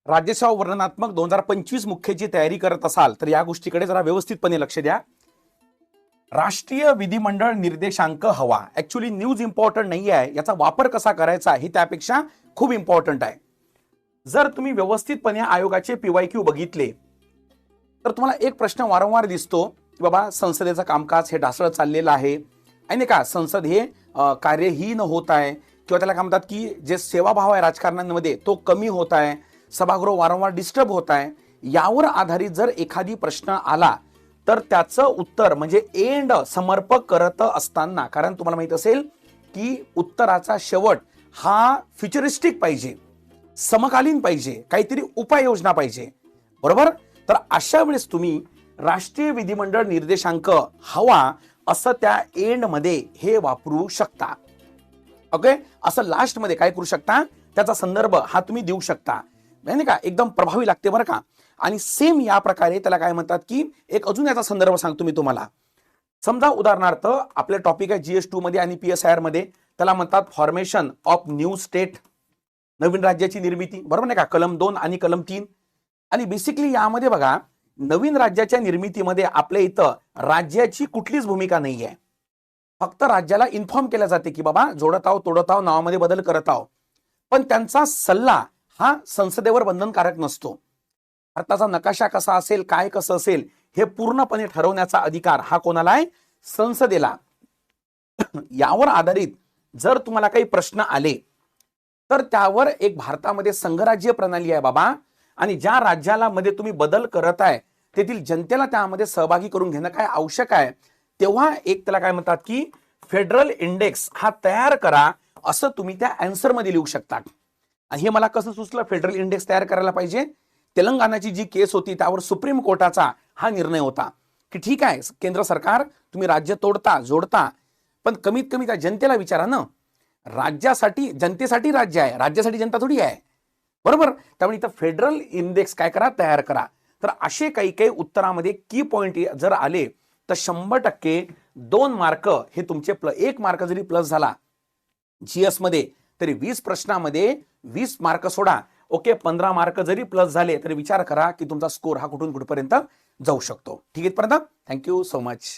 राज्यसेवा वर्णनात्मक 2025 मुख्यची तयारी करत असाल तर या गोष्टीकडे जरा व्यवस्थितपणे लक्ष द्या. राष्ट्रीय विधिमंडळ निर्देशांक हवा. ऍक्च्युली न्यूज इम्पॉर्टंट नाही आहे, याचा वापर कसा करायचा हे त्यापेक्षा खूप इम्पॉर्टंट आहे. जर तुम्ही व्यवस्थितपणे आयोगाचे PYQ बघितले तर तुम्हाला एक प्रश्न वारंवार दिसतो की बाबा संसदेचं कामकाज हे ढासळत चाललेलं आहे आणि का संसद हे कार्यहीन होत आहे किंवा त्याला काय म्हणतात की जे सेवाभाव आहे राजकारणामध्ये तो कमी होत आहे, सभागृह वारंवार डिस्टर्ब होत आहे. यावर आधारित जर एखादी प्रश्न आला तर त्याचं उत्तर म्हणजे एंड समर्पक करत असताना, कारण तुम्हाला माहित असेल की उत्तराचा शेवट हा फ्युचरिस्टिक पाहिजे, समकालीन पाहिजे, काहीतरी उपाययोजना पाहिजे, बरोबर. तर अशा वेळेस तुम्ही राष्ट्रीय विधिमंडळ निर्देशांक हवा असं त्या एंड मध्ये हे वापरू शकता. ओके, असं लास्ट मध्ये काय करू शकता, त्याचा संदर्भ हा तुम्ही देऊ शकता, नाही का, एकदम प्रभावी लागते बरं का. आणि सेम या प्रकारे त्याला काय म्हणतात की एक अजून याचा संदर्भ सांगतो मी तुम्हाला. समजा उदाहरणार्थ आपले टॉपिक आहे GS2 मध्ये आणि PSIR मध्ये, त्याला म्हणतात फॉर्मेशन ऑफ न्यू स्टेट, नवीन राज्याची निर्मिती, बरोबर नाही का, कलम 2 आणि कलम 3. आणि बेसिकली यामध्ये बघा, नवीन राज्याच्या निर्मितीमध्ये आपल्या इथं राज्याची कुठलीच भूमिका नाही आहे. फक्त राज्याला इन्फॉर्म केलं जाते की बाबा जोडत आहो तोडत आहो, नावामध्ये बदल करत आहो, पण त्यांचा सल्ला हा संसदेवर बंधनकारक नसतो. भारताचा नकाशा कसा असेल, काय कसं असेल हे पूर्णपणे ठरवण्याचा अधिकार हा कोणाला आहे, संसदेला. यावर आधारित जर तुम्हाला काही प्रश्न आले तर त्यावर एक भारतामध्ये संघराज्य प्रणाली आहे बाबा, आणि ज्या राज्याला मध्ये तुम्ही बदल करत आहे तेथील जनतेला त्यामध्ये सहभागी करून घेणं काय आवश्यक आहे. तेव्हा एक त्याला काय म्हणतात की फेडरल इंडेक्स हा तयार करा, असं तुम्ही त्या आन्सर मध्ये लिहू शकता. आणि हे मला कसं सुचलं फेडरल इंडेक्स तयार करायला पाहिजे, तेलंगणाची जी केस होती त्यावर सुप्रीम कोर्टाचा हा निर्णय होता की ठीक आहे केंद्र सरकार तुम्ही राज्य तोडता जोडता, पण कमीत कमी त्या जनतेला विचारा ना, राज्यासाठी जनतेसाठी राज्य आहे, राज्यासाठी जनता थोडी आहे, बरोबर. त्यामुळे इथं फेडरल इंडेक्स काय करा, तयार करा. तर असे काही काही उत्तरामध्ये की पॉइंट जर आले तर 100% 2 मार्क हे तुमचे 1 मार्क जरी प्लस झाला GS मध्ये तरी 20 प्रश्नामध्ये 20 मार्क सोडा. ओके, 15 मार्क जरी प्लस झाले तरी विचार करा की तुमचा स्कोर हा कुठून कुठपर्यंत जाऊ शकतो. ठीक आहे, पर्यंत थँक्यू सो मच.